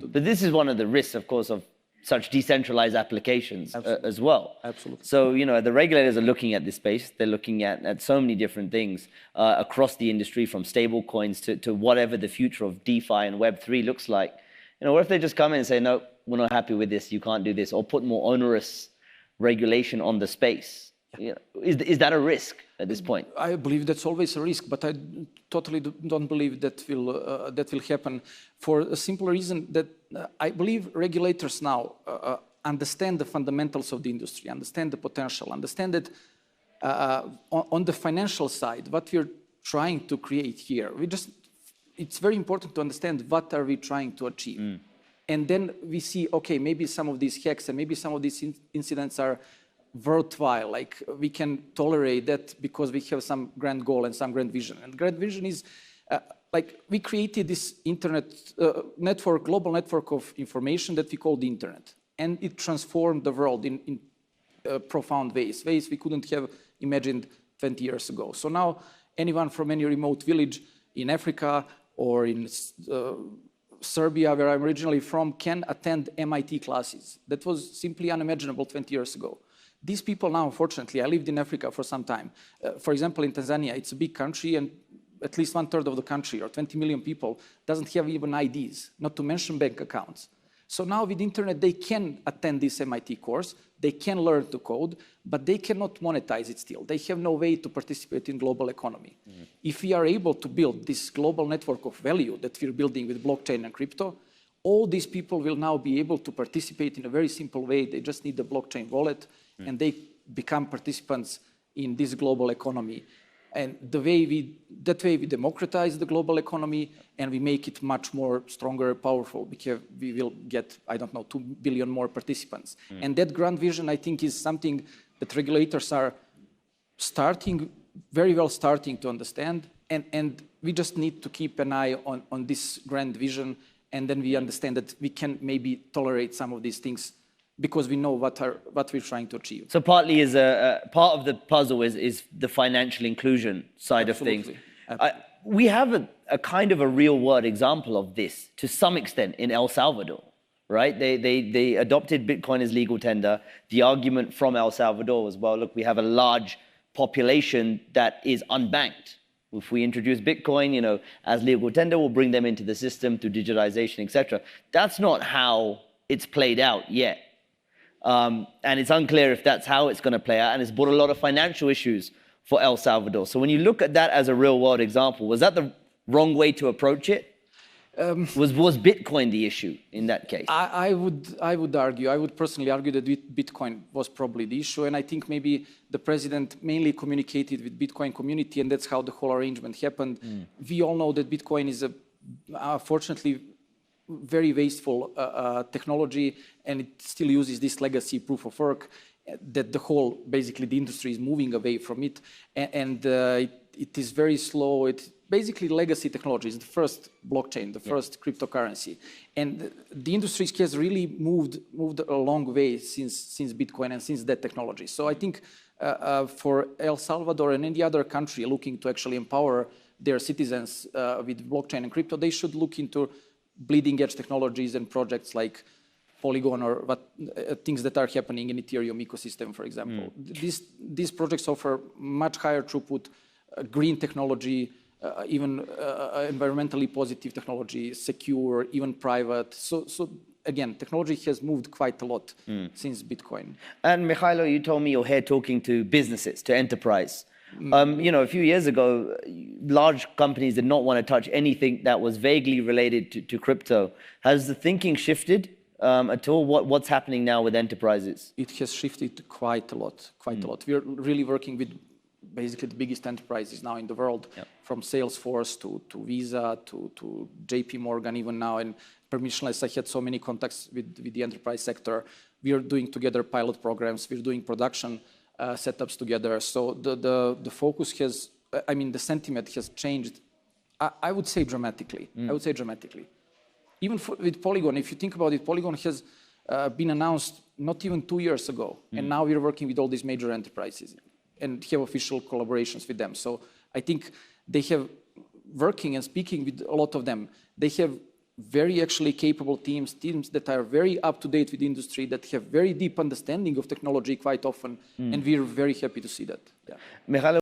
But this is one of the risks, of course, of such decentralized applications as well. Absolutely. So, the regulators are looking at this space. They're looking at so many different things across the industry, from stable coins to whatever the future of DeFi and Web3 looks like. What if they just come in and say, no, we're not happy with this, you can't do this, or put more onerous regulation on the space? Is that a risk at this point? I believe that's always a risk, but I totally don't believe that will happen, for a simple reason that I believe regulators now understand the fundamentals of the industry, understand the potential, understand that on the financial side, what we're trying to create here, it's very important to understand what are we trying to achieve. And then we see, okay, maybe some of these hacks and maybe some of these incidents are worthwhile, like we can tolerate that because we have some grand goal and some grand vision. And grand vision is like we created this internet network, global network of information that we call the internet. And it transformed the world in profound ways we couldn't have imagined 20 years ago. So now anyone from any remote village in Africa or in Serbia, where I'm originally from, can attend MIT classes. That was simply unimaginable 20 years ago. These people now, unfortunately, I lived in Africa for some time. For example, in Tanzania, it's a big country, and at least 1/3 of the country, or 20 million people, doesn't have even IDs, not to mention bank accounts. So now with the internet, they can attend this MIT course, they can learn to code, but they cannot monetize it still. They have no way to participate in global economy. If we are able to build this global network of value that we're building with blockchain and crypto, all these people will now be able to participate in a very simple way. They just need the blockchain wallet, and they become participants in this global economy. And that way we democratize the global economy, and we make it much more stronger, powerful, because we will get, I don't know, 2 billion more participants. And that grand vision, I think, is something that regulators are very well starting to understand. And we just need to keep an eye on this grand vision, and then we understand that we can maybe tolerate some of these things because we know what we're trying to achieve. So partly is part of the puzzle is the financial inclusion side Absolutely. of things. We have a kind of a real world example of this to some extent in El Salvador, right? They adopted Bitcoin as legal tender. The argument from El Salvador was, well, look, we have a large population that is unbanked. If we introduce Bitcoin, as legal tender, we'll bring them into the system through digitization, etc. That's not how it's played out yet. And it's unclear if that's how it's going to play out, and it's brought a lot of financial issues for El Salvador. So when you look at that as a real-world example, was that the wrong way to approach it? Was Bitcoin the issue in that case? I would personally argue that Bitcoin was probably the issue, and I think maybe the president mainly communicated with Bitcoin community, and that's how the whole arrangement happened. We all know that Bitcoin is fortunately very wasteful technology, and it still uses this legacy proof of work that basically the industry is moving away from it, and it is very slow. It's basically legacy technology. It's the first blockchain, the first cryptocurrency, and the industry has really moved a long way since Bitcoin and since that technology. So I think for El Salvador and any other country looking to actually empower their citizens with blockchain and crypto, they should look into bleeding edge technologies and projects like Polygon or things that are happening in Ethereum ecosystem, for example. These projects offer much higher throughput, green technology, even environmentally positive technology, secure, even private. So again, technology has moved quite a lot since Bitcoin. And Mihailo, you told me you're here talking to businesses, to enterprise. A few years ago, large companies did not want to touch anything that was vaguely related to crypto. Has the thinking shifted at all? What's happening now with enterprises? It has shifted quite a lot, We're really working with basically the biggest enterprises now in the world, from Salesforce to Visa to JP Morgan even now. And permissionless, I had so many contacts with the enterprise sector. We are doing together pilot programs. We're doing production setups together. So the focus the sentiment has changed, I would say dramatically. Even with Polygon, if you think about it, Polygon has been announced not even 2 years ago. And now we're working with all these major enterprises and have official collaborations with them. So I think they have, working and speaking with a lot of them, they have very actually capable teams that are very up to date with the industry, that have very deep understanding of technology quite often, and we're very happy to see that. Yeah. Mihailo,